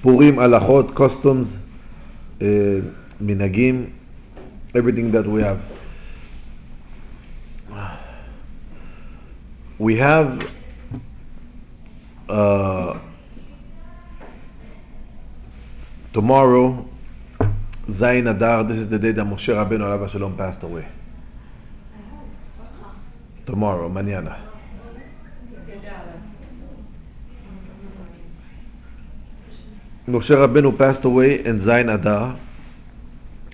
Purim, halakhot, customs, minagim, everything that we have. We have tomorrow, Zayin Adar. This is the day that Moshe Rabbeinu Alav Shalom passed away. Tomorrow, mañana. Moshe Rabbeinu passed away in Zayin Adar,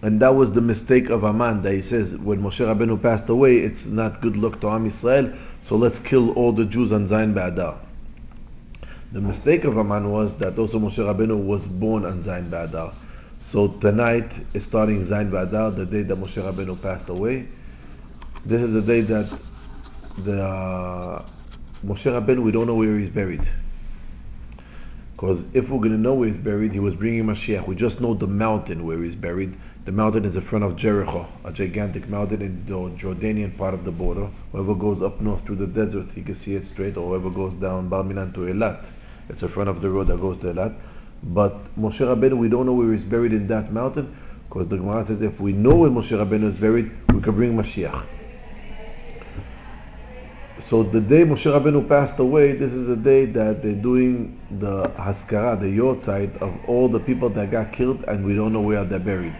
and that was the mistake of Haman, that he says when Moshe Rabbeinu passed away, it's not good luck to Am Yisrael, so let's kill all the Jews on Zayin Ba'adar. The mistake of Haman was that also Moshe Rabbeinu was born on Zayin Ba'adar. So tonight is starting Zayin Ba'adar, the day that Moshe Rabbeinu passed away. This is the day that the Moshe Rabbeinu, we don't know where he's buried. Because if we're going to know where he's buried, he was bringing Mashiach. We just know the mountain where he's buried. The mountain is in front of Jericho, a gigantic mountain in the Jordanian part of the border. Whoever goes up north through the desert, he can see it straight, or whoever goes down Bar Minan to Eilat, it's in front of the road that goes to Eilat. But Moshe Rabbeinu, we don't know where he's buried in that mountain, because the Gemara says if we know where Moshe Rabbeinu is buried, we can bring Mashiach. So the day Moshe Rabbeinu passed away, this is the day that they're doing the Haskara, the Yortzeit of all the people that got killed, and we don't know where they're buried,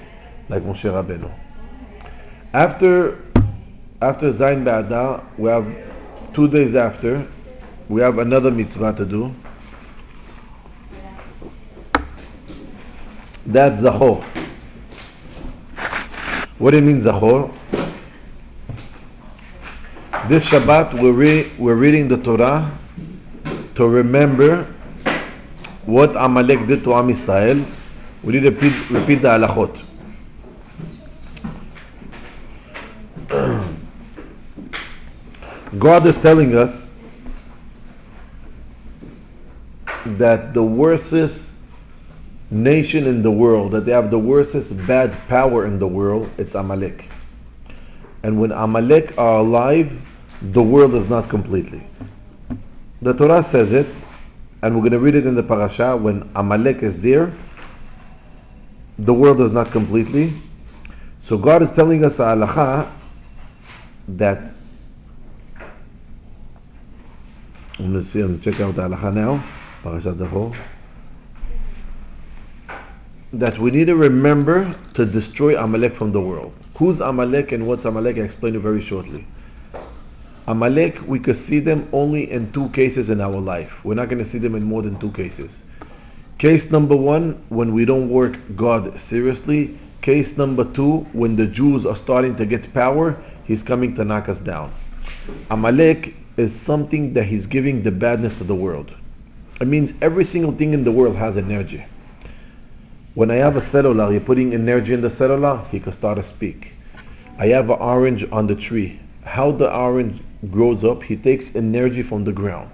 like Moshe Rabbeinu. After Zayin Ba'adar, we have 2 days after, we have another mitzvah to do. That's Zachor. What do you mean Zachor? This Shabbat we're reading the Torah to remember what Amalek did to Am Yisrael. We need to repeat the Halakhot. God is telling us that the worstest nation in the world, that they have the worstest bad power in the world, it's Amalek. And when Amalek are alive, the world is not completely. The Torah says it, and we're going to read it in the parasha. When Amalek is there, the world is not completely. So God is telling us a halacha that, I'm check out the halacha now, Parashat Zachor, that we need to remember to destroy Amalek from the world. Who's Amalek and what's Amalek? I explain it very shortly. Amalek, we could see them only in 2 cases in our life. We're not going to see them in more than 2 cases. Case number 1, when we don't work God seriously. Case number 2, when the Jews are starting to get power, he's coming to knock us down. Amalek is something that he's giving the badness to the world. It means every single thing in the world has energy. When I have a cellular, you're putting energy in the cellular, he can start to speak. I have an orange on the tree. How the orange grows up, he takes energy from the ground.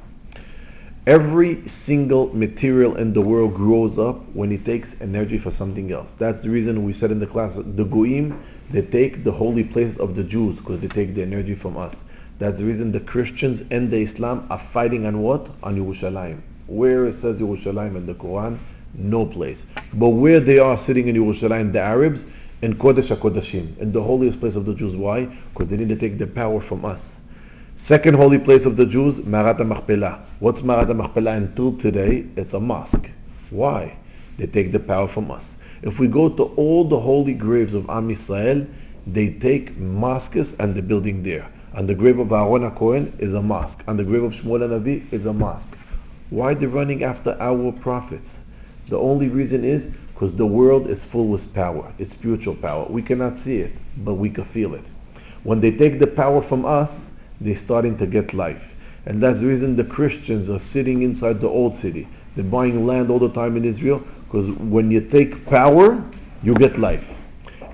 Every single material in the world grows up when he takes energy for something else. That's the reason we said in the class, the Goyim, they take the holy places of the Jews because they take the energy from us. That's the reason the Christians and the Islam are fighting on what? On Yerushalayim. Where it says Yerushalayim in the Quran, no place. But where they are sitting in Yerushalayim, the Arabs, in Kodesh HaKodashim, in the holiest place of the Jews. Why? Because they need to take the power from us. Second holy place of the Jews, Marat HaMachpelah. What's Marat HaMachpelah until today? It's a mosque. Why? They take the power from us. If we go to all the holy graves of Am Yisrael, they take mosques and the building there. On the grave of Aaron HaKohen is a mosque. On the grave of Shmuel HaNavi is a mosque. Why are they running after our prophets? The only reason is because the world is full with power. It's spiritual power. We cannot see it, but we can feel it. When they take the power from us, they're starting to get life. And that's the reason the Christians are sitting inside the old city. They're buying land all the time in Israel, because when you take power, you get life.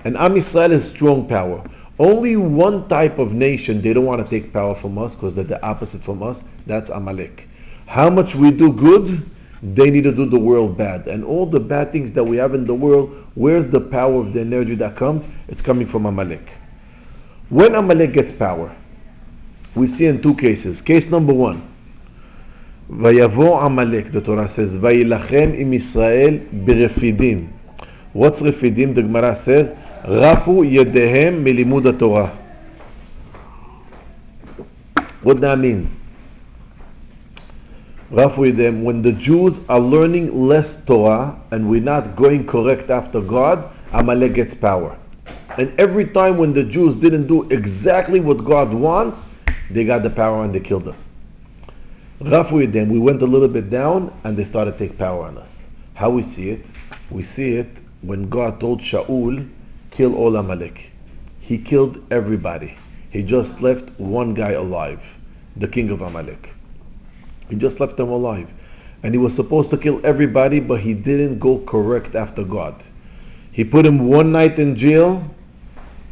And Am Yisrael is strong power. Only one type of nation, they don't want to take power from us, because they're the opposite from us. That's Amalek. How much we do good, they need to do the world bad. And all the bad things that we have in the world, where's the power of the energy that comes? It's coming from Amalek. When Amalek gets power, we see in 2 cases. Case number 1, Vayavo Amalek, the Torah says, Vayilachem im Yisrael berefidim. What's refidim? The Gemara says, Rafu yedehem milimud Torah. What that means? Rafu yedehem, when the Jews are learning less Torah and we're not going correct after God, Amalek gets power. And every time when the Jews didn't do exactly what God wants, they got the power and they killed us. Rafu yedehem, we went a little bit down and they started to take power on us. How we see it? We see it when God told Shaul, kill all Amalek. He killed everybody. He just left one guy alive, the king of Amalek. He just left him alive. And he was supposed to kill everybody, but he didn't go correct after God. He put him one night in jail,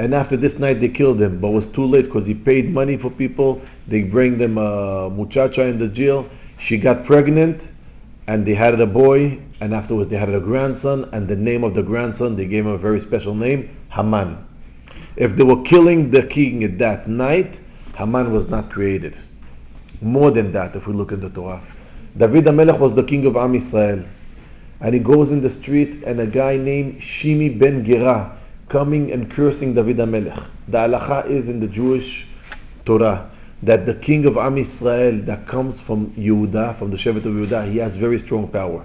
and after this night they killed him, but it was too late because he paid money for people. They bring them a muchacha in the jail. She got pregnant, and they had a boy, and afterwards they had a grandson, and the name of the grandson, they gave him a very special name, Haman. If they were killing the king at that night, Haman was not created. More than that, if we look in the Torah. David HaMelech was the king of Am Yisrael. And he goes in the street, and a guy named Shimi ben Gera coming and cursing David HaMelech. The halacha is in the Jewish Torah that the king of Am Yisrael that comes from Yehuda, from the Shevet of Yehuda, he has very strong power.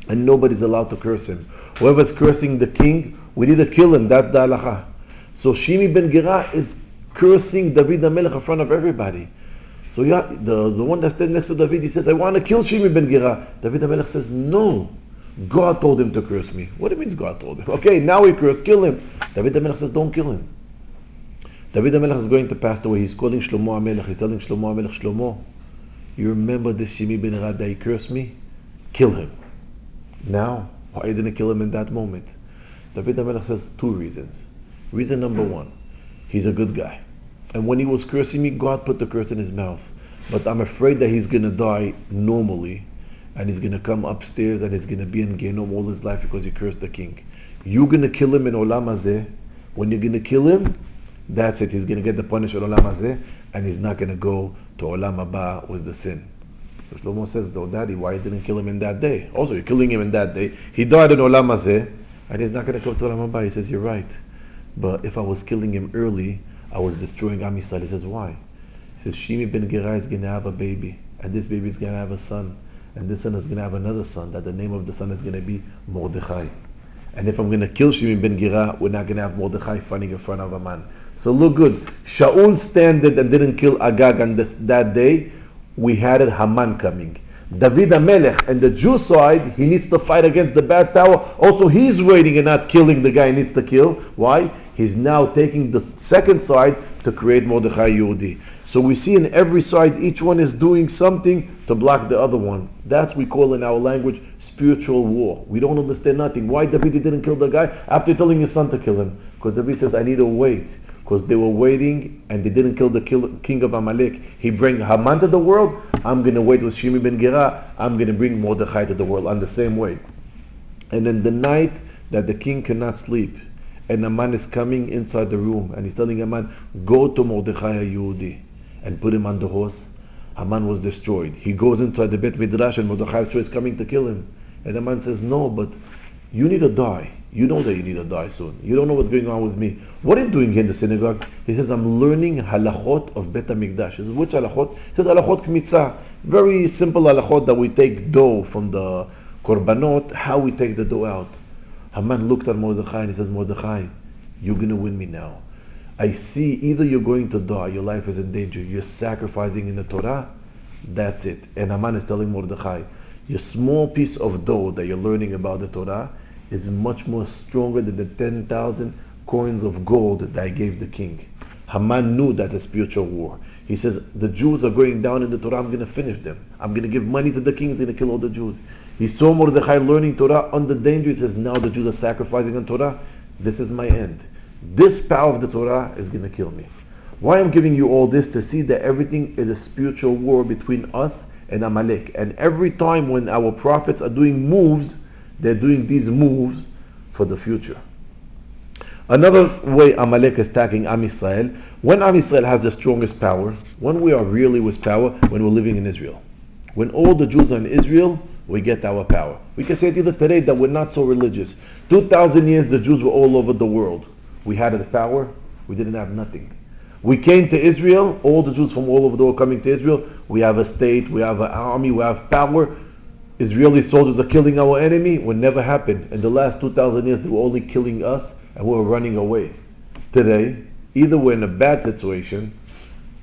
And nobody's allowed to curse him. Whoever's cursing the king, we need to kill him. That's the halacha. So Shimi ben Gera is cursing David HaMelech in front of everybody. So the one that stands next to David, he says, I want to kill Shimi ben Gera. David HaMelech says, no. God told him to curse me. What do you mean God told him? Okay, now he cursed, kill him. David HaMelech says, don't kill him. David HaMelech is going to pass away. He's calling Shlomo HaMelech. He's telling Shlomo HaMelech, Shlomo, you remember this Shimi ben Gera that he cursed me? Kill him. Now, why didn't he kill him in that moment? David HaMelech says two reasons. Reason number one, he's a good guy. And when he was cursing me, God put the curse in his mouth. But I'm afraid that he's going to die normally. And he's going to come upstairs and he's going to be in Gehenom all his life because he cursed the king. You're going to kill him in Olam Hazeh. When you're going to kill him, that's it. He's going to get the punishment in Olam Hazeh. And he's not going to go to Olam Haba with the sin. So Shlomo says, though, Daddy, why didn't you kill him in that day? Also, you're killing him in that day. He died in Olam Hazeh. And he's not going to go to Olam Haba. He says, you're right. But if I was killing him early, I was destroying Am Yisrael. He says, why? He says, Shimi ben Gera is going to have a baby. And this baby is going to have a son. And this son is going to have another son. That the name of the son is going to be Mordechai. And if I'm going to kill Shimi ben Gera, we're not going to have Mordechai fighting in front of a man. So look good. Shaul standed and didn't kill Agag on that day. We had Haman coming. David HaMelech and the Jew side, he needs to fight against the bad power. Also, he's waiting and not killing the guy he needs to kill. Why? He's now taking the second side to create Mordechai Yehudi. So we see in every side, each one is doing something to block the other one. That's we call in our language spiritual war. We don't understand nothing. Why David didn't kill the guy after telling his son to kill him? Because David says, I need to wait. Because they were waiting and they didn't kill the king of Amalek. He bring Haman to the world. I'm going to wait with Shimi ben Gera. I'm going to bring Mordechai to the world on the same way. And then the night that the king cannot sleep, and Haman is coming inside the room, and he's telling Haman, go to Mordechai Yehudi and put him on the horse. Haman was destroyed. He goes inside the Bet Midrash, and Mordechai is coming to kill him. And Haman says, no, but you need to die. You know that you need to die soon. You don't know what's going on with me. What are you doing here in the synagogue? He says, I'm learning halachot of Bet HaMikdash. He says, which halachot? He says, halachot kmitzah. Very simple halachot that we take dough from the korbanot, how we take the dough out. Haman looked at Mordechai and he says, Mordechai, you're going to win me now. I see either you're going to die, your life is in danger, you're sacrificing in the Torah, that's it. And Haman is telling Mordechai, your small piece of dough that you're learning about the Torah is much more stronger than the 10,000 coins of gold that I gave the king. Haman knew that's a spiritual war. He says, the Jews are going down in the Torah, I'm going to finish them. I'm going to give money to the king, he's going to kill all the Jews. He saw Mordechai learning Torah under danger. He says, now the Jews are sacrificing on Torah. This is my end. This power of the Torah is going to kill me. Why I'm giving you all this? To see that everything is a spiritual war between us and Amalek. And every time when our prophets are doing moves, they're doing these moves for the future. Another way Amalek is attacking Am Yisrael, when Am Yisrael has the strongest power, when we are really with power, when we're living in Israel. When all the Jews are in Israel, we get our power. We can say it either today that we're not so religious. 2,000 years the Jews were all over the world. We had the power, we didn't have nothing. We came to Israel, all the Jews from all over the world coming to Israel. We have a state, we have an army, we have power. Israeli soldiers are killing our enemy. Would never happen. In the last 2,000 years, they were only killing us and we were running away. Today, either we're in a bad situation,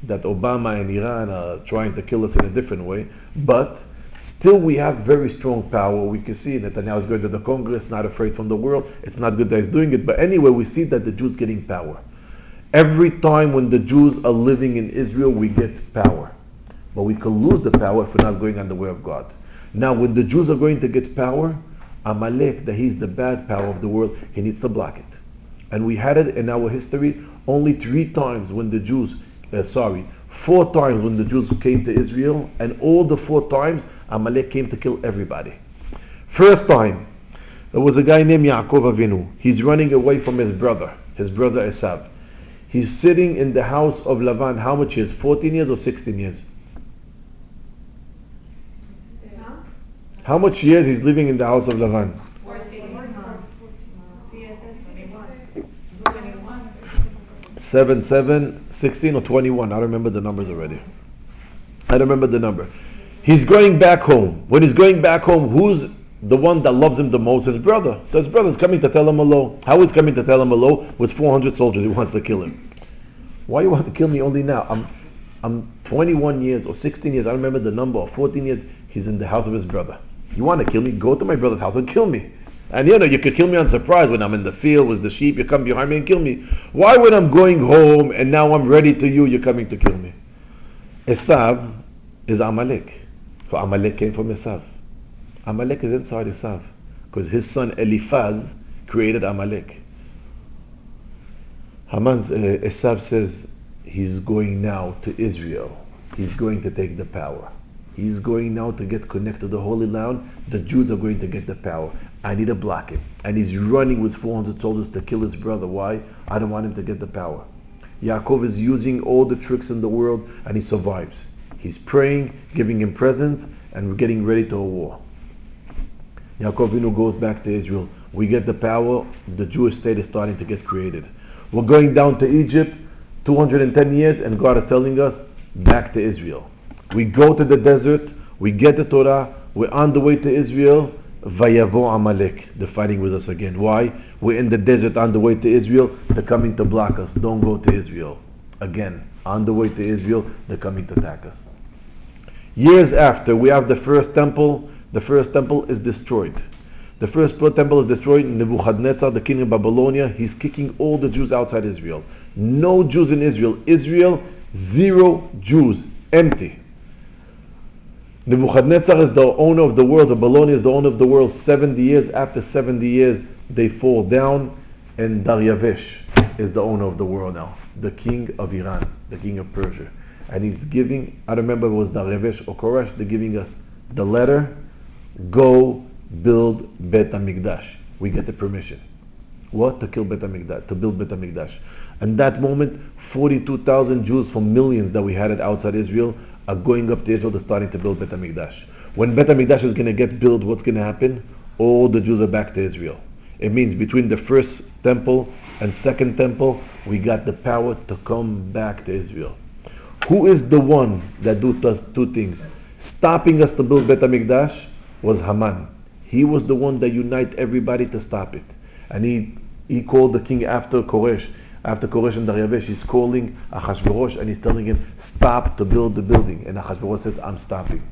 that Obama and Iran are trying to kill us in a different way, but still we have very strong power. We can see Netanyahu is going to the Congress, not afraid from the world. It's not good that he's doing it, but anyway, we see that the Jews getting power. Every time when the Jews are living in Israel, we get power. But we can lose the power if we're not going on the way of God. Now, when the Jews are going to get power, Amalek, that he's the bad power of the world, he needs to block it. And we had it in our history only 3 times when the Jews, 4 times when the Jews came to Israel, and all the 4 times, Amalek came to kill everybody. First time, there was a guy named Yaakov Avinu. He's running away from his brother Esav. He's sitting in the house of Lavan. How much years? 14 years or 16 years? How much years he's living in the house of Lavan? 7, 16 or 21. I don't remember the numbers already. I don't remember the number. He's going back home. When he's going back home, who's the one that loves him the most? His brother. So his brother's coming to tell him hello. How is coming to tell him hello? With 400 soldiers, he wants to kill him. Why you want to kill me only now? I'm 21 years or 16 years, I don't remember the number, or 14 years, he's in the house of his brother. You want to kill me? Go to my brother's house and kill me. And you could kill me on surprise when I'm in the field with the sheep, you come behind me and kill me. Why when I'm going home and now I'm ready to you're coming to kill me? Esav is Amalek. So Amalek came from Esav. Amalek is inside Esav because his son Eliphaz created Amalek. Esav says he's going now to Israel. He's going to take the power. He's going now to get connected to the Holy Land. The Jews are going to get the power. I need to block him. And he's running with 400 soldiers to kill his brother. Why? I don't want him to get the power. Yaakov is using all the tricks in the world and he survives. He's praying, giving him presents, and we're getting ready to a war. Yaakov Avinu goes back to Israel. We get the power. The Jewish state is starting to get created. We're going down to Egypt, 210 years, and God is telling us, back to Israel. We go to the desert, we get the Torah, we're on the way to Israel, Vayavo Amalek, they're fighting with us again. Why? We're in the desert on the way to Israel, they're coming to block us. Don't go to Israel. Again, on the way to Israel, they're coming to attack us. Years after, we have the first temple. The first temple is destroyed. The first temple is destroyed. Nebuchadnezzar, the king of Babylonia, he's kicking all the Jews outside Israel. No Jews in Israel. Israel, 0 Jews. Empty. Nebuchadnezzar is the owner of the world. Babylonia is the owner of the world. 70 years. After 70 years, they fall down. And Dariavesh is the owner of the world now. The king of Iran, the king of Persia. And he's giving, I don't remember if it was Dariavesh or Koresh, they're giving us the letter, go build Bet HaMikdash. We get the permission. What? To kill Bet HaMikdash, to build Bet HaMikdash. And that moment, 42,000 Jews from millions that we had it outside Israel are going up to Israel to starting to build Bet HaMikdash. When Bet HaMikdash is going to get built, what's going to happen? All the Jews are back to Israel. It means between the first temple and second temple, we got the power to come back to Israel. Who is the one that does 2 things? Stopping us to build Bet HaMikdash was Haman. He was the one that united everybody to stop it. And he called the king after Koresh. After Koresh and Dariavesh, he's calling Achashverosh and he's telling him, stop to build the building. And Achashverosh says, I'm stopping.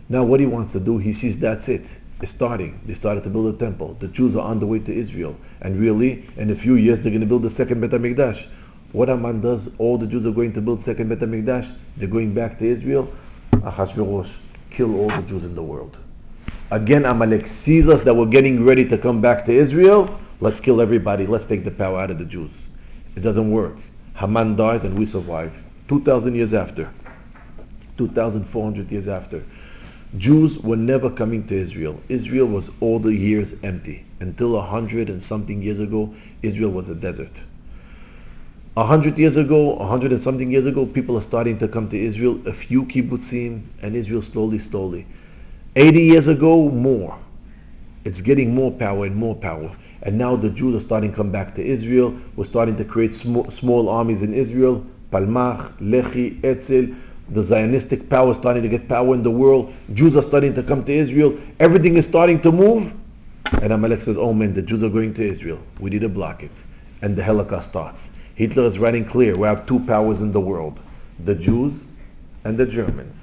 Now what he wants to do, he sees that's it. It's starting. They started to build a temple. The Jews are on the way to Israel. And really, in a few years, they're going to build the second Bet HaMikdash. What Haman does, all the Jews are going to build second Bet HaMikdash. They're going back to Israel. Achashverosh, kill all the Jews in the world. Again, Amalek sees us that we're getting ready to come back to Israel. Let's kill everybody. Let's take the power out of the Jews. It doesn't work. Haman dies and we survive. 2,000 years after. 2,400 years after. Jews were never coming to Israel. Israel was all the years empty. Until 100 and something years ago, Israel was a desert. 100 years ago, 100 and something years ago, people are starting to come to Israel, a few kibbutzim, and Israel slowly. 80 years ago, more. It's getting more power and more power. And now the Jews are starting to come back to Israel. We're starting to create small armies in Israel. Palmach, Lehi, Etzel. The Zionistic power is starting to get power in the world. Jews are starting to come to Israel. Everything is starting to move. And Amalek says, oh man, the Jews are going to Israel. We need to block it. And the Holocaust starts. Hitler is writing clear. We have two powers in the world. The Jews and the Germans.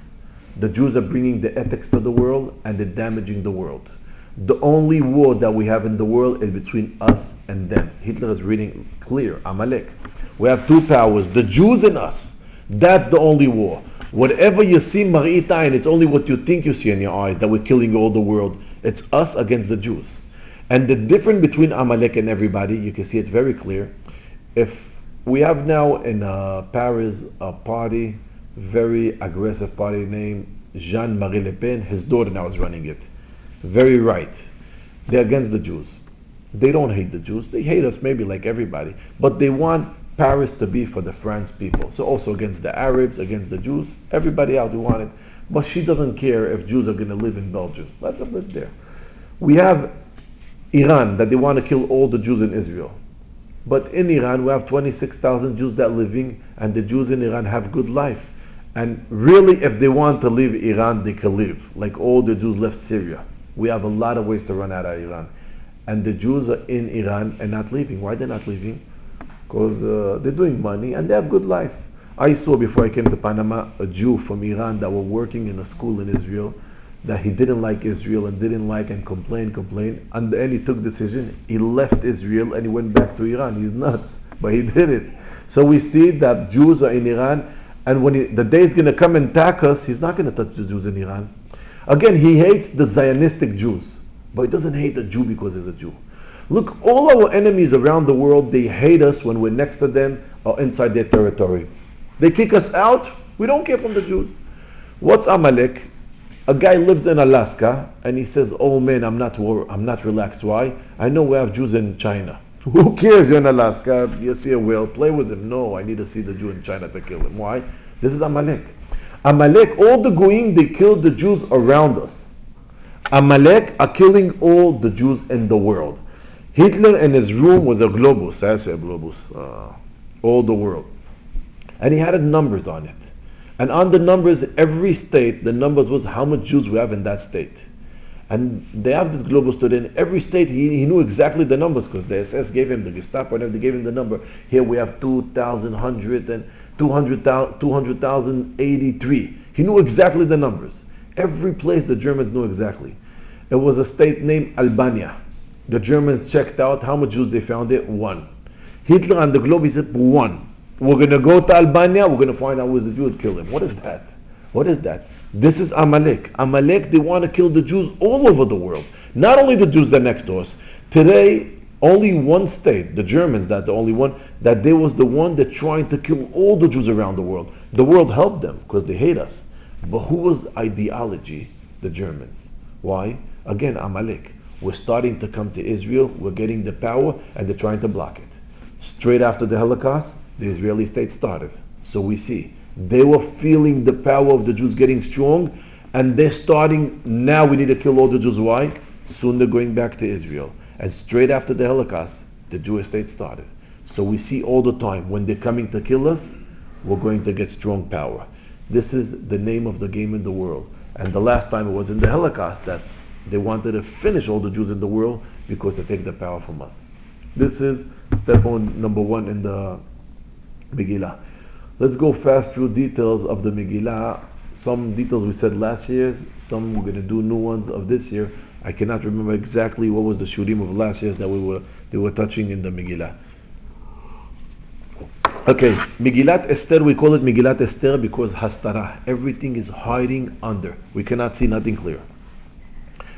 The Jews are bringing the ethics to the world and they're damaging the world. The only war that we have in the world is between us and them. Hitler is reading clear. Amalek. We have two powers. The Jews and us. That's the only war. Whatever you see, Marita, and it's only what you think you see in your eyes, that we're killing all the world. It's us against the Jews. And the difference between Amalek and everybody, you can see it's very clear. If we have now in Paris a party, very aggressive party named Jean-Marie Le Pen, his daughter now is running it. Very right. They're against the Jews. They don't hate the Jews. They hate us maybe like everybody. But they want Paris to be for the France people. So also against the Arabs, against the Jews, everybody out who want it. But she doesn't care if Jews are going to live in Belgium. Let them live there. We have Iran, that they want to kill all the Jews in Israel. But in Iran, we have 26,000 Jews that are living, and the Jews in Iran have good life. And really, if they want to leave Iran, they can live. Like all the Jews left Syria. We have a lot of ways to run out of Iran. And the Jews are in Iran and not leaving. Why they're not leaving? Because they're doing money and they have good life. I saw before I came to Panama a Jew from Iran that were working in a school in Israel, that he didn't like Israel and didn't like and complained. And then he took decision. He left Israel and he went back to Iran. He's nuts, but he did it. So we see that Jews are in Iran, and when the day is going to come and attack us, he's not going to touch the Jews in Iran. Again, he hates the Zionistic Jews, but he doesn't hate a Jew because he's a Jew. Look, all our enemies around the world, they hate us when we're next to them or inside their territory. They kick us out. We don't care from the Jews. What's Amalek? A guy lives in Alaska and he says, oh man, I'm not relaxed. Why? I know we have Jews in China. Who cares? You're in Alaska, you see a whale, play with him. No, I need to see the Jew in China to kill him. Why? This is Amalek. Amalek, all the Goyim, they killed the Jews around us. Amalek are killing all the Jews in the world. Hitler in his room was a globus, I say a globus, all the world. And he had numbers on it. And on the numbers, every state, the numbers was how much Jews we have in that state. And they have this globus today. In every state, he knew exactly the numbers because the SS gave him, the Gestapo, and they gave him the number. Here we have 2,100 and 200,083. He knew exactly the numbers. Every place the Germans knew exactly. It was a state named Albania. The Germans checked out how much Jews they found there. 1. Hitler on the globe, he said 1. We're going to go to Albania, we're going to find out who is the Jew and kill him. What is that? What is that? This is Amalek. Amalek, they want to kill the Jews all over the world. Not only the Jews that are next to us. Today, only one state, the Germans, that the only one, that they was the one that trying to kill all the Jews around the world. The world helped them because they hate us. But who was ideology? The Germans. Why? Again, Amalek. We're starting to come to Israel, we're getting the power, and they're trying to block it. Straight after the Holocaust, the Israeli state started. So we see, they were feeling the power of the Jews getting strong, and they're starting, now we need to kill all the Jews. Why? Soon they're going back to Israel. And straight after the Holocaust, the Jewish state started. So we see all the time, when they're coming to kill us, we're going to get strong power. This is the name of the game in the world. And the last time it was in the Holocaust that they wanted to finish all the Jews in the world because they take the power from us. This is step on number 1 in the Megillah. Let's go fast through details of the Megillah. Some details we said last year, some we're going to do new ones of this year. I cannot remember exactly what was the shurim of last year that they were touching in the Megillah. Okay, Megillat Esther, we call it Megillat Esther because hastara, everything is hiding under. We cannot see nothing clear.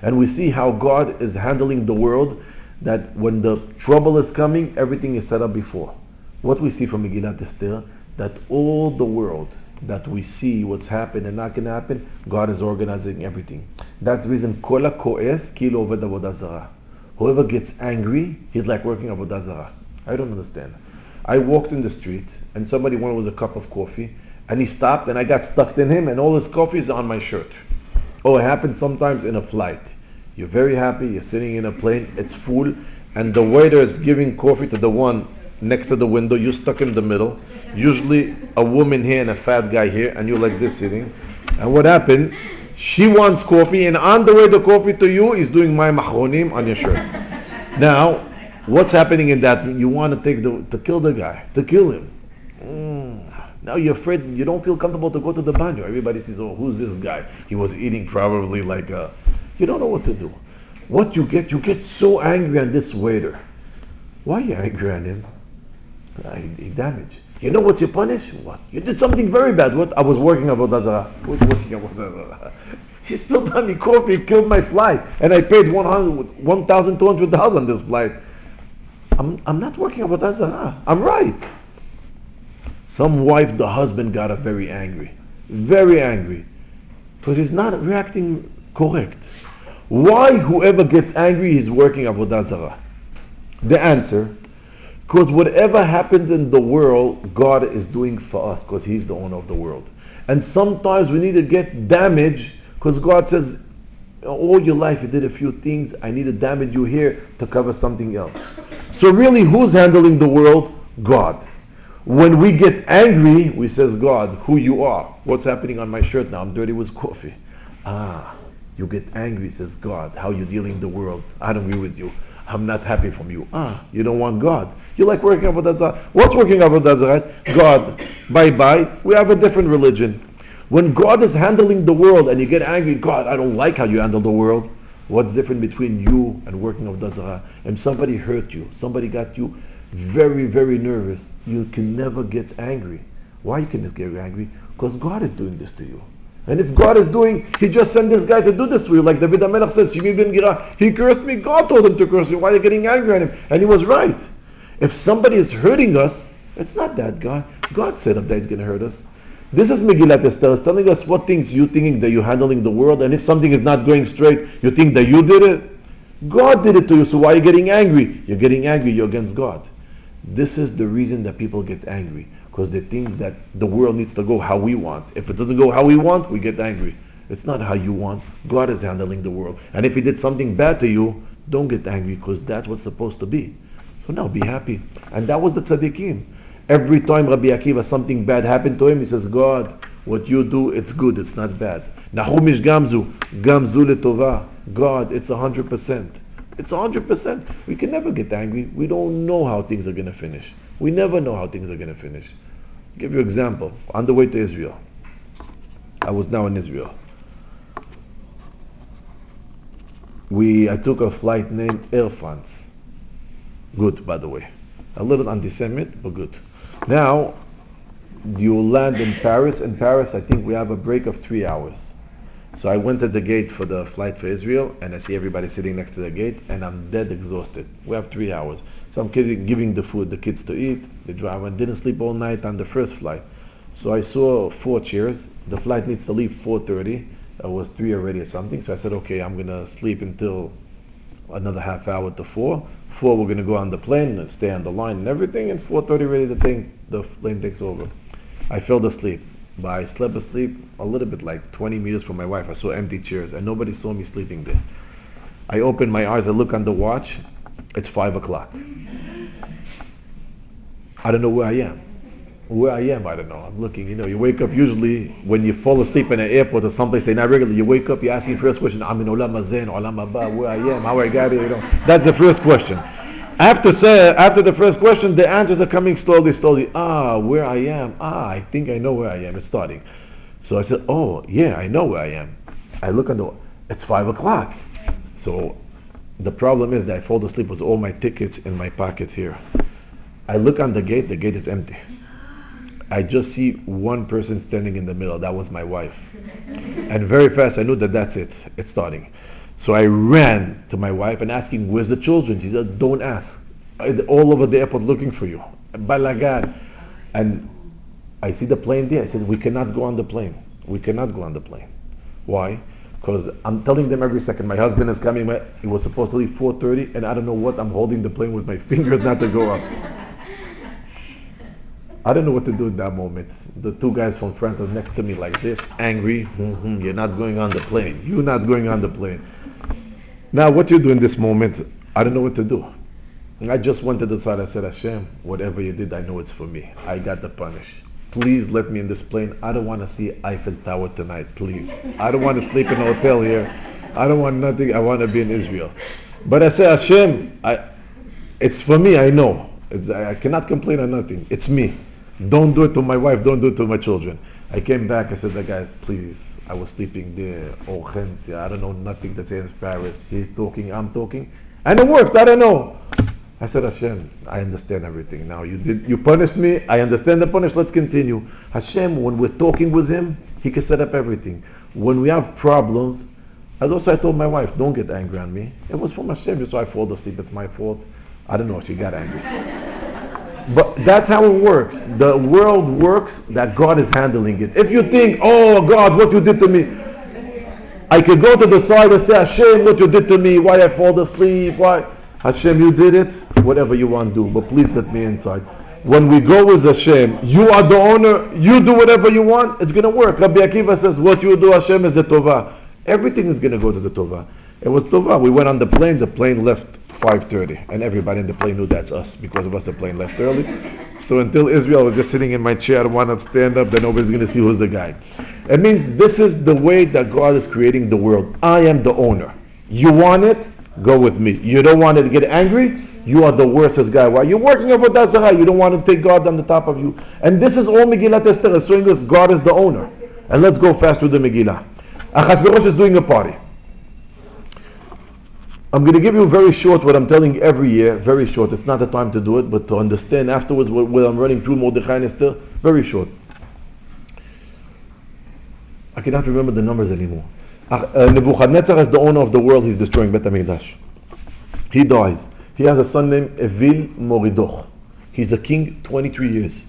And we see how God is handling the world, that when the trouble is coming, everything is set up before. What we see from Megillat Esther, that all the world that we see what's happened and not going to happen, God is organizing everything. That's the reason Kol HaKo'es Kilo Oved Avodah Zarah. Whoever gets angry, he's like working Avodah Zarah. I don't understand. I walked in the street and somebody wanted with a cup of coffee and he stopped and I got stuck in him and all his coffee is on my shirt. Oh, it happens sometimes in a flight. You're very happy, you're sitting in a plane, it's full, and the waiter is giving coffee to the one next to the window, you're stuck in the middle, usually a woman here and a fat guy here, and you're like this sitting. And what happened? She wants coffee, and on the way the coffee to you is doing my machonim on your shirt. Now, what's happening in that? You want to kill the guy, to kill him. Now you're afraid, you don't feel comfortable to go to the banyo. Everybody says, oh, who's this guy? He was eating probably like a... You don't know what to do. What you get so angry on this waiter. Why are you angry on him? He damaged. You know what you punish? What? You did something very bad. What? I was working Avodah Zarah. He spilled on me coffee, killed my flight, and I paid $1,200 on this flight. I'm not working Avodah Zarah. I'm right. Some wife, the husband got very angry. Very angry. Because he's not reacting correct. Why whoever gets angry is working Avodah Zarah? The answer, because whatever happens in the world, God is doing for us because He's the owner of the world. And sometimes we need to get damage because God says, all your life you did a few things, I need to damage you here to cover something else. So really, who's handling the world? God. When we get angry, we says, God, who you are. What's happening on my shirt now? I'm dirty with coffee. You get angry, says God, how you dealing the world. I don't agree with you. I'm not happy from you. You don't want God. You like working Avodah Zarah. What's working Avodah Zarah? God. Bye-bye. We have a different religion. When God is handling the world and you get angry, God, I don't like how you handle the world. What's different between you and working Avodah Zarah? And somebody hurt you. Somebody got you very, very nervous. You can never get angry. Why you cannot get angry? Because God is doing this to you. And if God is doing, He just sent this guy to do this to you. Like David HaMelech says, he cursed me, God told him to curse me. Why are you getting angry at him? And he was right. If somebody is hurting us, it's not that God. God said that He's going to hurt us. This is Megillat Esther. It's telling us what things you thinking that you're handling the world. And if something is not going straight, you think that you did it. God did it to you, so why are you getting angry? You're getting angry, you're against God. This is the reason that people get angry. Because they think that the world needs to go how we want. If it doesn't go how we want, we get angry. It's not how you want. God is handling the world. And if He did something bad to you, don't get angry because that's what's supposed to be. So now be happy. And that was the tzaddikim. Every time Rabbi Akiva, something bad happened to him, he says, God, what you do, it's good, it's not bad. Nachumish gamzu letova. God, it's 100%. It's 100%. We can never get angry. We don't know how things are going to finish. We never know how things are going to finish. I'll give you an example. On the way to Israel. I was now in Israel. I took a flight named Air France. Good, by the way. A little anti-Semitic, but good. Now, you land in Paris. In Paris, I think we have a break of 3 hours. So I went at the gate for the flight for Israel, and I see everybody sitting next to the gate, and I'm dead exhausted. We have 3 hours. So I'm giving the food the kids to eat. The driver didn't sleep all night on the first flight. So I saw 4 chairs. The flight needs to leave 4:30. It was 3 already or something. So I said, okay, I'm going to sleep until another half hour to 4. 4, we're going to go on the plane and stay on the line and everything. And 4:30 ready the plane takes over. I fell asleep. But I slept asleep a little bit like 20 meters from my wife. I saw empty chairs and nobody saw me sleeping there. I opened my eyes, I look on the watch, it's 5 o'clock. I don't know where I am. Where I am, I don't know. I'm looking, you wake up usually when you fall asleep in an airport or someplace they're not regular, you wake up, you ask your first question, I'm in Olam Hazeh, Olam Haba, where I am, how I got here, That's the first question. After the first question, the answers are coming slowly. Where I am. I think I know where I am. It's starting. So I said, oh, yeah, I know where I am. I look on it's 5 o'clock. So the problem is that I fall asleep with all my tickets in my pocket here. I look on the gate is empty. I just see one person standing in the middle. That was my wife. And very fast, I knew that's it. It's starting. So I ran to my wife and asking, where's the children? She said, don't ask. All over the airport looking for you. Balagan. And I see the plane there. I said, we cannot go on the plane. We cannot go on the plane. Why? Because I'm telling them every second, my husband is coming. It was supposed to leave 4:30, and I don't know what, I'm holding the plane with my fingers not to go up. I don't know what to do in that moment. The two guys from France are next to me like this, angry. You're not going on the plane. You're not going on the plane. Now, what you do in this moment, I don't know what to do. I just went to the side. I said, Hashem, whatever you did, I know it's for me. I got to punish. Please let me in this plane. I don't want to see Eiffel Tower tonight, please. I don't want to sleep in a hotel here. I don't want nothing. I want to be in Israel. But I said, Hashem, it's for me, I know. I cannot complain on nothing. It's me. Don't do it to my wife. Don't do it to my children. I came back. I said, the guy, please. I was sleeping there. Urgencia. I don't know nothing to say in Paris. He's talking. I'm talking. And it worked. I don't know. I said, Hashem, I understand everything. Now you punished me. I understand the punish. Let's continue. Hashem, when we're talking with him, he can set up everything. When we have problems, as also I told my wife, don't get angry on me. It was from Hashem. So I fall asleep. It's my fault. I don't know. She got angry. But that's how it works. The world works that God is handling it. If you think, oh God, what you did to me. I could go to the side and say, Hashem, what you did to me. Why I fall asleep. Why? Hashem, you did it. Whatever you want to do. But please let me inside. When we go with Hashem, you are the owner. You do whatever you want. It's going to work. Rabbi Akiva says, what you do, Hashem, is the Tovah. Everything is going to go to the Tovah. It was Tovah. We went on the plane. The plane left 5:30, and everybody in the plane knew that's us because of us. The plane left early. So until Israel, I was just sitting in my chair. I don't want to stand up. Then nobody's going to see who's the guy. It means this is the way that God is creating the world. I am the owner. You want it? Go with me. You don't want it to get angry? You are the worstest guy. Why? You're working over Dazara. You don't want to take God on the top of you. And this is all Megillat Esther showing us God is the owner. And let's go fast through the Megillah. Achashverosh is doing a party. I'm going to give you very short what I'm telling every year, very short. It's not the time to do it, but to understand afterwards what I'm running through Mordechai and Esther, very short. I cannot remember the numbers anymore. Nebuchadnezzar is the owner of the world. He's destroying Bet HaMikdash. He dies. He has a son named Evil Moridoch. He's a king 23 years.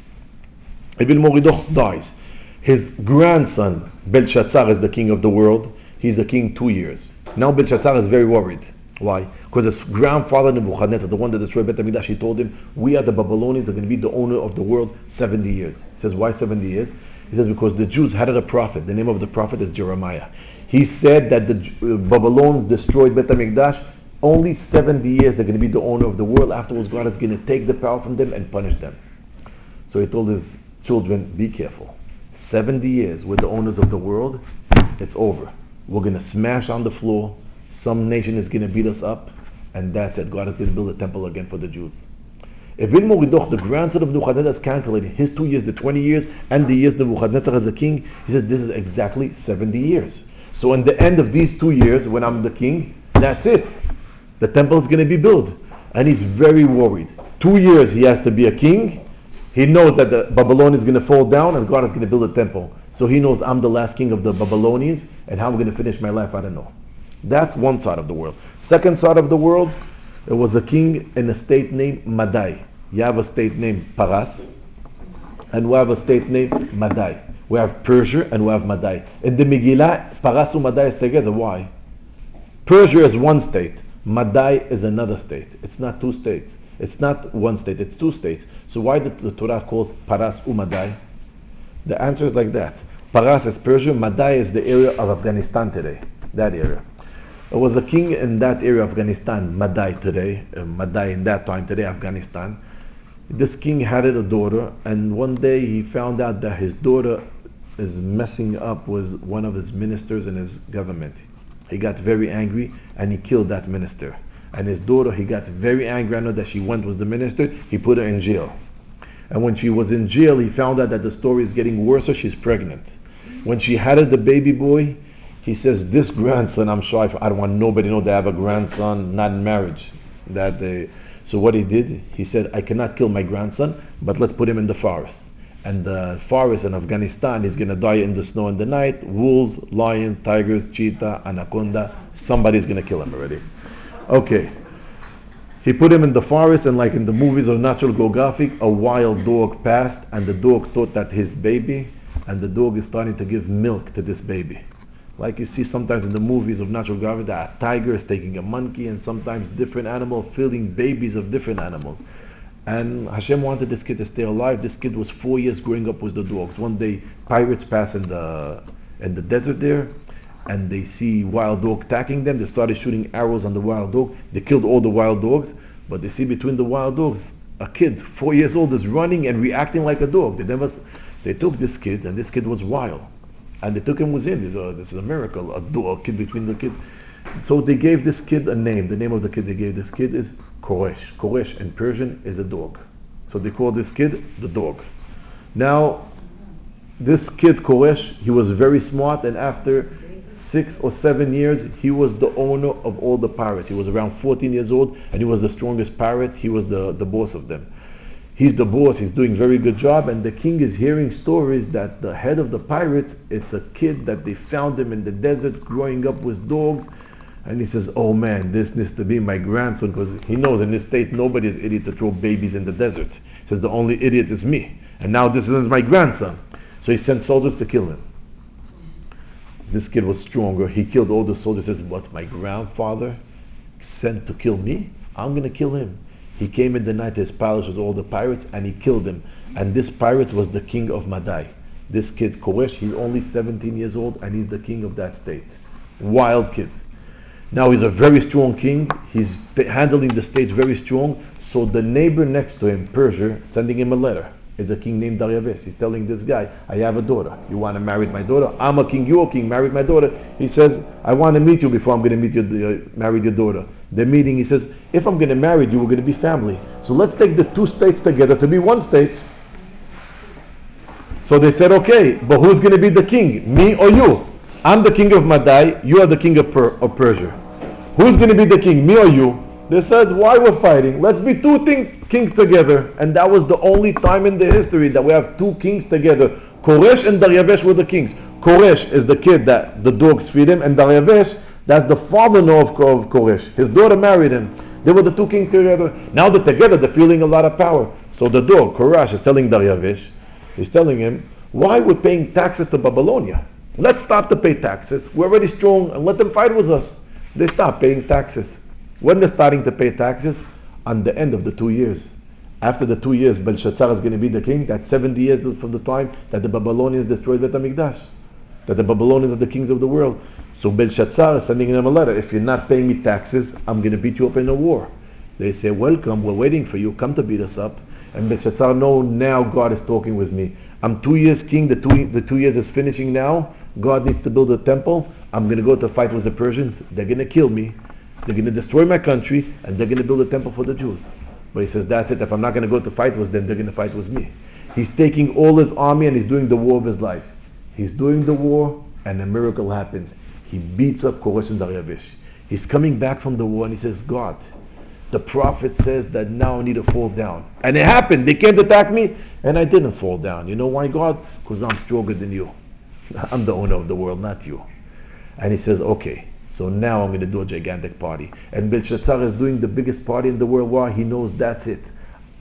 Evil Moridoch dies. His grandson Belshazzar is the king of the world. He's a king 2 years. Now Belshazzar is very worried. Why? Because his grandfather Nebuchadnezzar, the one that destroyed Bet HaMikdash, he told him, we are the Babylonians are going to be the owner of the world 70 years. He says, why 70 years? He says, because the Jews had a prophet. The name of the prophet is Jeremiah. He said that the Babylonians destroyed Bet HaMikdash. Only 70 years they're going to be the owner of the world. Afterwards, God is going to take the power from them and punish them. So he told his children, be careful. 70 years with the owners of the world, it's over. We're going to smash on the floor. Some nation is going to beat us up. And that's it. God is going to build a temple again for the Jews. Evil Moridoch, the grandson of Nebuchadnezzar, is calculating his 2 years, the 20 years, and the years Nebuchadnezzar as a king. He says, this is exactly 70 years. So in the end of these 2 years, when I'm the king, that's it. The temple is going to be built. And he's very worried. 2 years he has to be a king. He knows that the Babylonians is going to fall down and God is going to build a temple. So he knows I'm the last king of the Babylonians, and how I'm going to finish my life, I don't know. That's one side of the world. Second side of the world, there was a king in a state named Madai. You have a state named Paras, and we have a state named Madai. We have Persia and we have Madai. In the Megillah, Paras and Madai is together. Why? Persia is one state. Madai is another state. It's not two states. It's not one state. It's two states. So why did the Torah calls Paras Madai? The answer is like that. Paras is Persia. Madai is the area of Afghanistan today. That area. There was a king in that area of Afghanistan, Madai today. Madai in that time today, Afghanistan. This king had a daughter, and one day he found out that his daughter is messing up with one of his ministers in his government. He got very angry and he killed that minister. And his daughter, he got very angry. I know that she went with the minister. He put her in jail. And when she was in jail, he found out that the story is getting worse. She's pregnant. When she had the baby boy, he says, this grandson, I'm sure I don't want nobody to know they have a grandson, not in marriage. So what he did, he said, I cannot kill my grandson, but let's put him in the forest. And the forest in Afghanistan, he's going to die in the snow in the night. Wolves, lion, tigers, cheetah, anaconda. Somebody's going to kill him already. Okay. He put him in the forest, and like in the movies of National Geographic, a wild dog passed, and the dog thought that his baby, and the dog is starting to give milk to this baby. Like you see sometimes in the movies of National Geographic, that a tiger is taking a monkey, and sometimes different animals feeding babies of different animals. And Hashem wanted this kid to stay alive. This kid was 4 years growing up with the dogs. One day, pirates pass in the desert there, and they see wild dog attacking them. They started shooting arrows on the wild dog. They killed all the wild dogs, but they see between the wild dogs, a kid, 4 years old, is running and reacting like a dog. They took this kid, and this kid was wild. And they took him with him. This is a miracle, a kid between the kids. So they gave this kid a name. The name of the kid they gave this kid is Koresh. Koresh in Persian is a dog. So they call this kid the dog. Now, this kid Koresh, he was very smart, and after 6 or 7 years, he was the owner of all the pirates. He was around 14 years old, and he was the strongest pirate. He was the boss of them. He's the boss, he's doing very good job, and the king is hearing stories that the head of the pirates, it's a kid that they found him in the desert growing up with dogs. And he says, oh man, this needs to be my grandson, because he knows in this state nobody is idiot to throw babies in the desert. He says, the only idiot is me. And now this is my grandson. So he sent soldiers to kill him. This kid was stronger. He killed all the soldiers. He says, what, my grandfather sent to kill me? I'm going to kill him. He came in the night to his palace with all the pirates, and he killed him. And this pirate was the king of Madai. This kid, Koresh, he's only 17 years old, and he's the king of that state. Wild kid. Now he's a very strong king. He's handling the stage very strong. So the neighbor next to him, Persia, sending him a letter, is a king named Darius. He's telling this guy, I have a daughter. You want to marry my daughter? I'm a king, you're a king, marry my daughter. He says, I want to meet you before I'm going to meet marry your daughter. The meeting, he says, if I'm going to marry you, we're going to be family. So let's take the two states together to be one state. So they said, okay, but who's going to be the king, me or you? I'm the king of Madai, you are the king of Persia. Who's going to be the king, me or you? They said, why we're fighting? Let's be two kings together. And that was the only time in the history that we have two kings together. Koresh and Darius were the kings. Koresh is the kid that the dogs feed him, and Darius, that's the father-in-law of Koresh. His daughter married him. They were the two kings together. Now they're together, they're feeling a lot of power. So the dog, Koresh, is telling Darius, he's telling him, why we're paying taxes to Babylonia? Let's stop to pay taxes. We're already strong, and let them fight with us. They stop paying taxes. When they're starting to pay taxes? On the end of the 2 years. After the 2 years, Belshazzar is going to be the king. That's 70 years from the time that the Babylonians destroyed Bet HaMikdash. That the Babylonians are the kings of the world. So Belshazzar is sending them a letter. If you're not paying me taxes, I'm going to beat you up in a war. They say, welcome, we're waiting for you. Come to beat us up. And Belshazzar, no, now God is talking with me. I'm 2 years king. The 2 years is finishing now. God needs to build a temple. I'm going to go to fight with the Persians. They're going to kill me. They're going to destroy my country, and they're going to build a temple for the Jews. But he says, that's it. If I'm not going to go to fight with them, they're going to fight with me. He's taking all his army, and he's doing the war of his life. He's doing the war, and a miracle happens. He beats up Koresh and Darius. He's coming back from the war, and he says, God, the prophet says that now I need to fall down. And it happened. They came to attack me, and I didn't fall down. You know why, God? Because I'm stronger than you. I'm the owner of the world, not you. And he says, okay, so now I'm going to do a gigantic party. And Belshazzar is doing the biggest party in the world. Why? He knows that's it.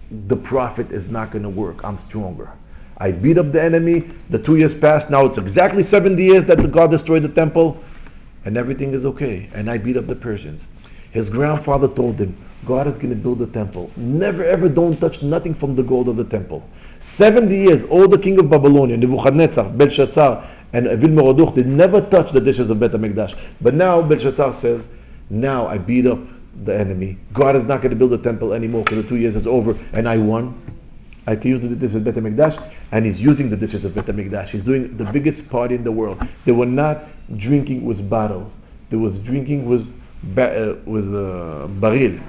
The prophet is not going to work. I'm stronger. I beat up the enemy. The 2 years passed. Now it's exactly 70 years that the God destroyed the temple. And everything is okay. And I beat up the Persians. His grandfather told him, God is going to build a temple. Never ever don't touch nothing from the gold of the temple. 70 years, all the king of Babylonia, Nebuchadnezzar, Belshazzar, and Evil Merodach, they never touched the dishes of Bet HaMikdash. But now Belshazzar says, now I beat up the enemy. God is not going to build a temple anymore because the 2 years is over and I won. I can use the dishes of Bet HaMikdash, and he's using the dishes of Bet HaMikdash. He's doing the biggest party in the world. They were not drinking with bottles. They was drinking with baril.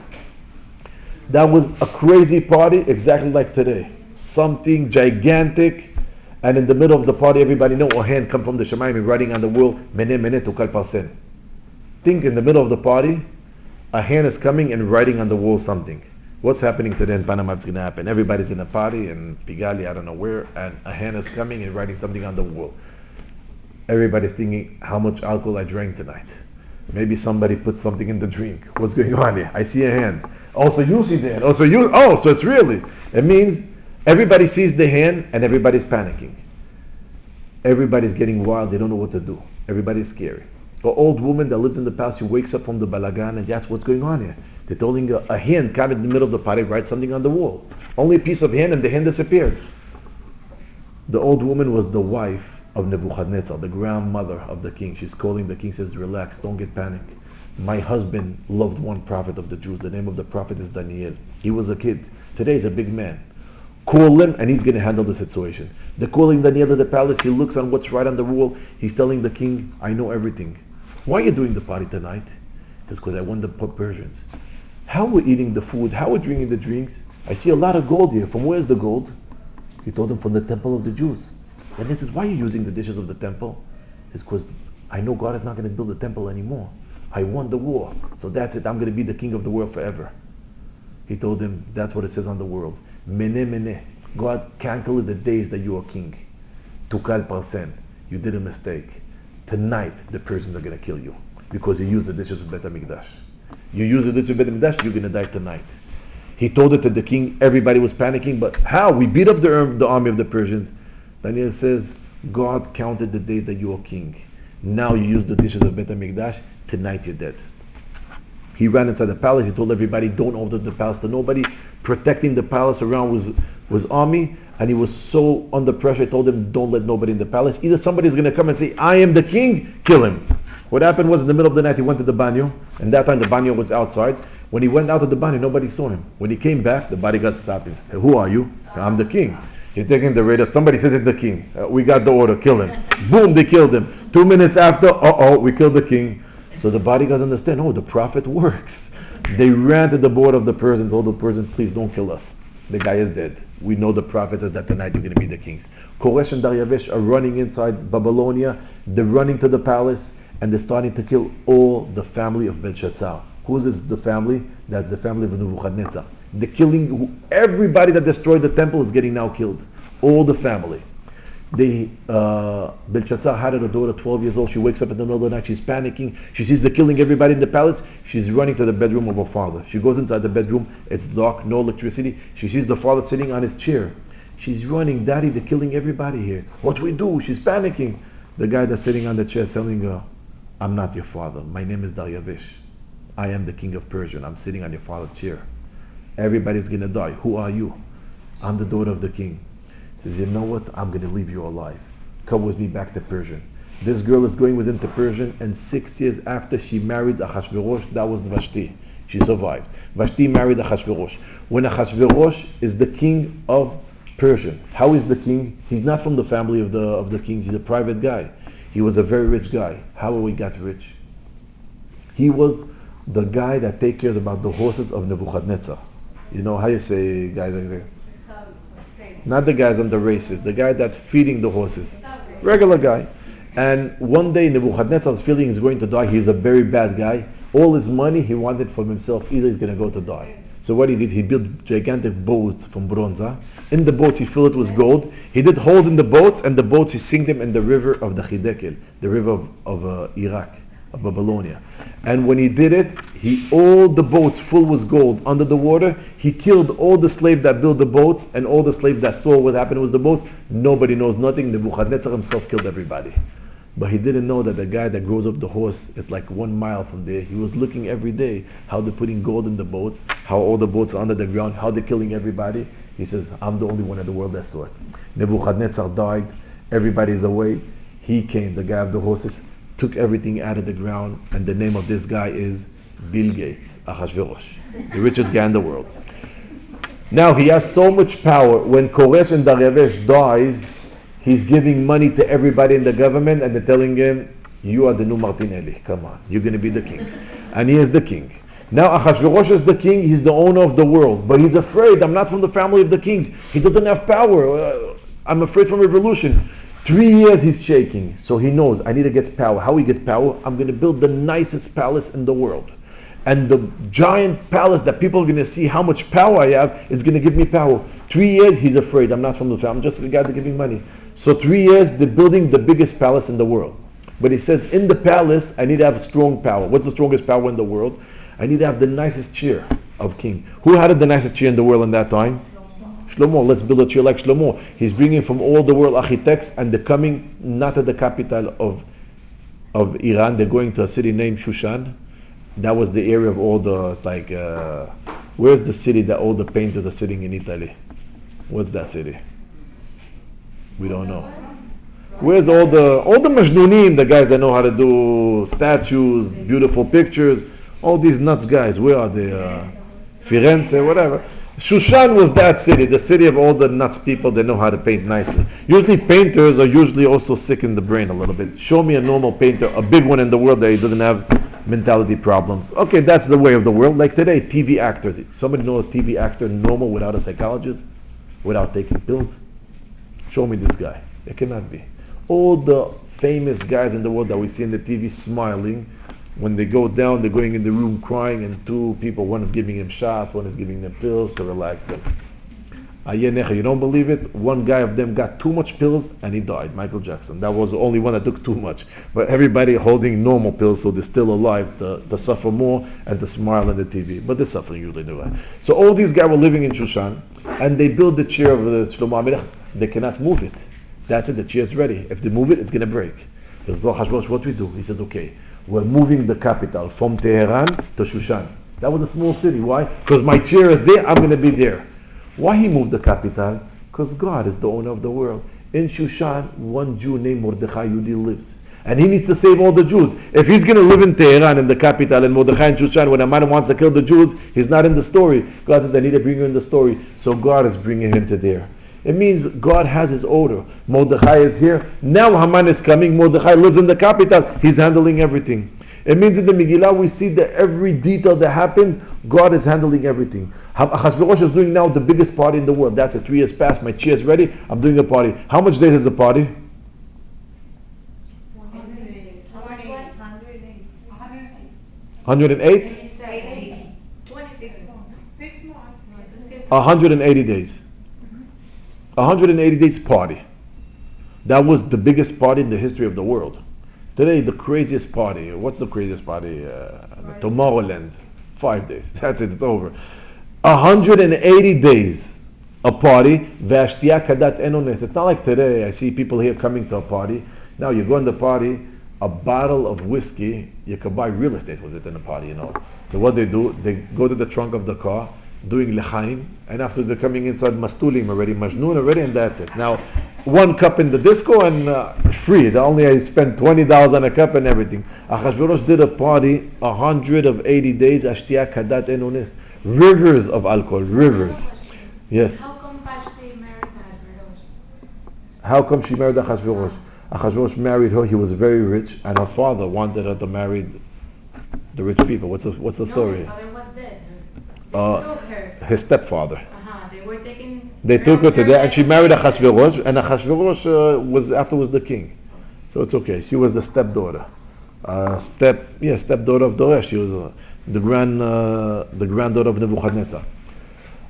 That was a crazy party, exactly like today. Something gigantic. And in the middle of the party, everybody know a hand come from the Shemayim writing on the wall, Mene Mene Tukal Parsen. Think in the middle of the party, a hand is coming and writing on the wall something. What's happening today in Panama is going to happen. Everybody's in a party in Pigali, I don't know where, and a hand is coming and writing something on the wall. Everybody's thinking, how much alcohol I drank tonight. Maybe somebody put something in the drink. What's going on here? I see a hand. Also you see the hand. Also you, oh, so it's really. It means everybody sees the hand and everybody's panicking. Everybody's getting wild. They don't know what to do. Everybody's scary. An old woman that lives in the palace, she wakes up from the balagan and asks, what's going on here? They're telling her a hand caught in the middle of the party, write something on the wall. Only a piece of hand, and the hand disappeared. The old woman was the wife of Nebuchadnezzar, the grandmother of the king. She's calling the king, says, relax, don't get panic. My husband loved one prophet of the Jews. The name of the prophet is Daniel. He was a kid. Today he's a big man. Call him and he's going to handle the situation. They're calling Daniel to the palace. He looks on what's right on the wall. He's telling the king, I know everything. Why are you doing the party tonight? It's because I want the Persians. How we're eating the food, how we're drinking the drinks. I see a lot of gold here. From where's the gold? He told him from the temple of the Jews. And this is why you're using the dishes of the temple. It's because I know God is not going to build a temple anymore. I won the war. So that's it. I'm going to be the king of the world forever. He told him, that's what it says on the world. Mene mene. God cancel the days that you are king. Tukal parsen. You did a mistake. Tonight, the Persians are going to kill you. Because you used the dishes of Bet HaMikdash. You use the dishes of Bet HaMikdash, you're going to die tonight. He told it to the king. Everybody was panicking. But how? We beat up the army of the Persians. Daniel says, God counted the days that you are king. Now you use the dishes of Bet HaMikdash. Tonight you're dead. He ran inside the palace. He told everybody, don't open the palace to nobody. Protecting the palace around was army. And he was so under pressure. He told them, don't let nobody in the palace. Either somebody's going to come and say, I am the king, kill him. What happened was in the middle of the night, he went to the banyo. And that time the banyo was outside. When he went out of the banyo, nobody saw him. When he came back, the bodyguards stopped him. Hey, who are you? I'm the king. He's taking the radar. Somebody says it's the king. We got the order, kill him. Boom, they killed him. 2 minutes after, we killed the king. So the bodyguards understand, the prophet works. They ran to the board of the Persians, told the Persians, please don't kill us. The guy is dead. We know the prophet says that tonight you're going to be the kings. Koresh and Daryavesh are running inside Babylonia. They're running to the palace and they're starting to kill all the family of Belshazzar. Whose is the family? That's the family of Nebuchadnezzar. They're killing everybody that destroyed the temple is getting now killed. All the family. Belshazzar had a daughter, 12 years old. She wakes up in the middle of the night. She's panicking. She sees they're killing everybody in the palace. She's running to the bedroom of her father. She goes inside the bedroom. It's dark, no electricity. She sees the father sitting on his chair. She's running, Daddy, they're killing everybody here. What do we do? She's panicking. The guy that's sitting on the chair is telling her, I'm not your father. My name is Daryavesh. I am the king of Persia. I'm sitting on your father's chair. Everybody's going to die. Who are you? I'm the daughter of the king. He says, you know what? I'm going to leave you alive. Come with me back to Persia. This girl is going with him to Persia, and 6 years after she married Achashverosh, that was Vashti. She survived. Vashti married Achashverosh. When Achashverosh is the king of Persia, how is the king? He's not from the family of the kings. He's a private guy. He was a very rich guy. How he got rich? He was the guy that takes care about the horses of Nebuchadnezzar. You know how you say guys like that? Not the guys on the races, the guy that's feeding the horses. Regular guy. And one day Nebuchadnezzar's feeling he's going to die. He's a very bad guy. All his money he wanted for himself. Either he's going to go to die. So what he did, he built gigantic boats from bronze. In the boats he filled it with gold. He did hold in the boats, and the boats he sink them in the river of the Hidekel, the river of Iraq, of Babylonia. And when he did it, all the boats full with gold under the water. He killed all the slaves that built the boats and all the slaves that saw what happened with the boats. Nobody knows nothing. Nebuchadnezzar himself killed everybody. But he didn't know that the guy that grows up the horse is like 1 mile from there. He was looking every day how they're putting gold in the boats, how all the boats are under the ground, how they're killing everybody. He says, I'm the only one in the world that saw it. Nebuchadnezzar died. Everybody's away. He came, the guy of the horses, took everything out of the ground, and the name of this guy is Bill Gates, Achashverosh, the richest guy in the world. Now he has so much power. When Koresh and Daryavesh dies, he's giving money to everybody in the government, and they're telling him, you are the new Martinelli. Come on, you're going to be the king. And he is the king. Now Achashverosh is the king. He's the owner of the world. But he's afraid. I'm not from the family of the kings. He doesn't have power. I'm afraid from revolution. 3 years he's shaking. So he knows, I need to get power. How we get power? I'm going to build the nicest palace in the world. And the giant palace that people are going to see how much power I have is going to give me power. 3 years he's afraid. I'm not from the family. I'm just a guy that giving money. So 3 years they're building the biggest palace in the world. But he says, in the palace, I need to have strong power. What's the strongest power in the world? I need to have the nicest chair of king. Who had the nicest chair in the world in that time? Shlomo. Let's build a chair like Shlomo. He's bringing from all the world architects, and they're coming not at the capital of Iran. They're going to a city named Shushan. That was the area of all the, it's like, where's the city that all the painters are sitting in Italy? What's that city? We don't know. Where's all the majnunim, the guys that know how to do statues, beautiful pictures, all these nuts guys? Where are they? Firenze, whatever. Shushan was that city, the city of all the nuts people that know how to paint nicely. Usually painters are usually also sick in the brain a little bit. Show me a normal painter, a big one in the world that doesn't have mentality problems. Okay, that's the way of the world. Like today, TV actors. Somebody know a TV actor normal without a psychologist, without taking pills? Show me this guy. It cannot be. All the famous guys in the world that we see in the TV smiling, when they go down, they're going in the room crying, and two people, one is giving him shots, one is giving them pills to relax them. You don't believe it? One guy of them got too much pills and he died, Michael Jackson. That was the only one that took too much. But everybody holding normal pills, so they're still alive to suffer more and to smile on the TV. But they're suffering usually anyway. So all these guys were living in Shushan, and they built the chair of the Shlomo HaMelech. They cannot move it. That's it, the chair is ready. If they move it, it's going to break. What we do? He says, okay, we're moving the capital from Tehran to Shushan. That was a small city. Why? Because my chair is there, I'm going to be there. Why he moved the capital? Because God is the owner of the world. In Shushan, one Jew named Mordechai Yehudi lives. And he needs to save all the Jews. If he's going to live in Tehran, in the capital, and Mordechai in Shushan, when a man wants to kill the Jews, he's not in the story. God says, I need to bring you in the story. So God is bringing him to there. It means God has his order. Mordechai is here. Now Haman is coming. Mordechai lives in the capital. He's handling everything. It means in the Megillah we see that every detail that happens, God is handling everything. Achashverosh is doing now the biggest party in the world. That's it. 3 years past. My chair is ready. I'm doing a party. How much days is the party? 108? 180 days. 180 days party. That was the biggest party in the history of the world. Today, the craziest party. What's the craziest party? Tomorrowland. 5 days. That's it. It's over. 180 days a party. V'ashtiya kadat enones. It's not like today. I see people here coming to a party. Now you go in the party, a bottle of whiskey. You can buy real estate with it in the party, you know. So what they do, they go to the trunk of the car, doing lechaim, and after they're coming inside mastulim already, majnun already, and that's it. Now, 1 cup in the disco and free. I spent $20 on a cup and everything. Achashverosh did a party, 180 days, ashtiya kadat enones, rivers of alcohol, rivers. Yes. How come Vashti married Achashverosh? How come she married Achashverosh? Achashverosh married her. He was very rich, and her father wanted her to marry the rich people. What's the story? His father was dead. They took her. His stepfather. They took her to there, and she married Achashverosh, and Achashverosh was afterwards the king. So it's okay. She was the stepdaughter. Stepdaughter of Doresh. She was the granddaughter of Nebuchadnezzar.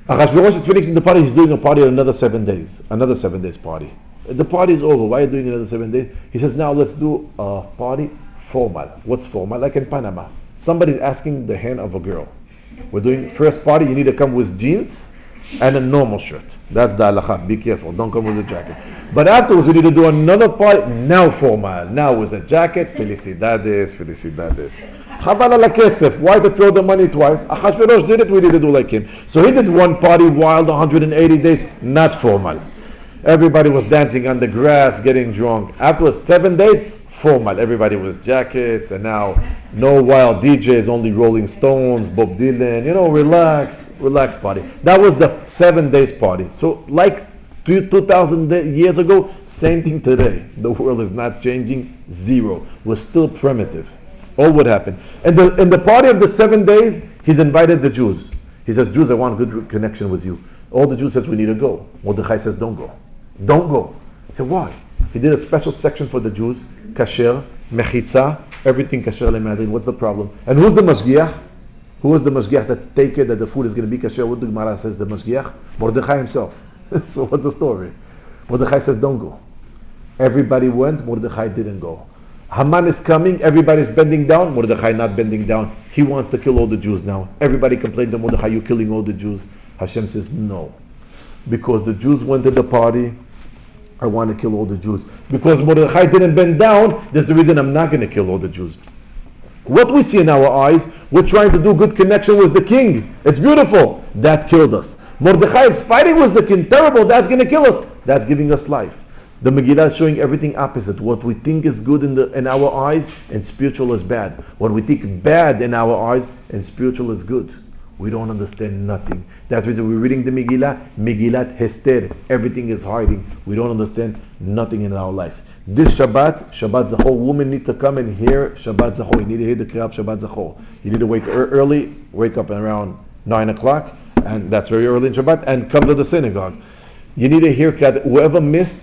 Achashverosh is finishing the party. He's doing a party another 7 days. Another 7 days party. The party is over. Why are you doing another 7 days? He says, now let's do a party formal. What's formal? Like in Panama. Somebody's asking the hand of a girl. We're doing first party, you need to come with jeans and a normal shirt. That's the halakha. Be careful. Don't come with a jacket. But afterwards, we need to do another party. Now formal. Now with a jacket. Felicidades. Chaval ala kesef. Why to throw the money twice? Achashverosh did it. We need to do like him. So he did one party wild 180 days. Not formal. Everybody was dancing on the grass, getting drunk. Afterwards, 7 days, formal. Everybody was jackets, and now no wild DJs, only Rolling Stones, Bob Dylan. Relax party. That was the 7 days party. So like 2,000 years ago, same thing today. The world is not changing. Zero. We're still primitive. All what happened. And in the party of the 7 days, he's invited the Jews. He says, Jews, I want a good connection with you. All the Jews says, we need to go. Mordechai says, don't go. Don't go. He said, why? He did a special section for the Jews. Kasher, mechitza, everything kasher lemadrin. What's the problem? And who's the mashgiach? Who is the mashgiach that take it that the food is going to be kasher? What the Gemara says the mashgiach? Mordechai himself. So what's the story? Mordechai says, don't go. Everybody went, Mordechai didn't go. Haman is coming, everybody's bending down, Mordechai not bending down. He wants to kill all the Jews now. Everybody complained to Mordechai, you're killing all the Jews. Hashem says, no. Because the Jews went to the party, I want to kill all the Jews. Because Mordechai didn't bend down, that's the reason I'm not going to kill all the Jews. What we see in our eyes, we're trying to do good connection with the king. It's beautiful. That killed us. Mordechai is fighting with the king. Terrible, that's going to kill us. That's giving us life. The Megillah is showing everything opposite. What we think is good in our eyes and spiritual is bad. What we think bad in our eyes and spiritual is good. We don't understand nothing. That's the reason we're reading the Megillah. Megillat Hester. Everything is hiding. We don't understand nothing in our life. This Shabbat Zachor, women need to come and hear Shabbat Zachor. You need to hear the Kriyah of Shabbat Zachor. You need to wake early, wake up around 9 o'clock, and that's very early in Shabbat, and come to the synagogue. You need to hear whoever missed,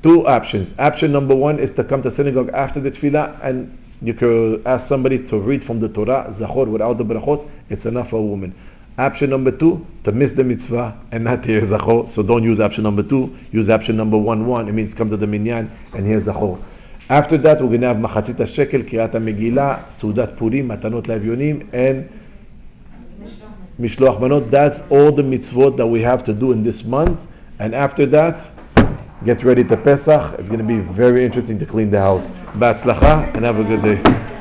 two options. Option number one is to come to synagogue after the tefillah, and you could ask somebody to read from the Torah, Zachor, without the brachot. It's enough for a woman. Option number two, to miss the mitzvah and not hear Zachor. So don't use option number two. Use option number 1. It means come to the minyan and hear Zachor. After that, we're going to have Machatzit HaShekel, Kriyat HaMegillah, Sudat Purim, Matanot L'Avyonim, and Mishloach Manot. That's all the mitzvot that we have to do in this month. And after that, get ready to Pesach. It's going to be very interesting to clean the house. B'atzlacha, and have a good day.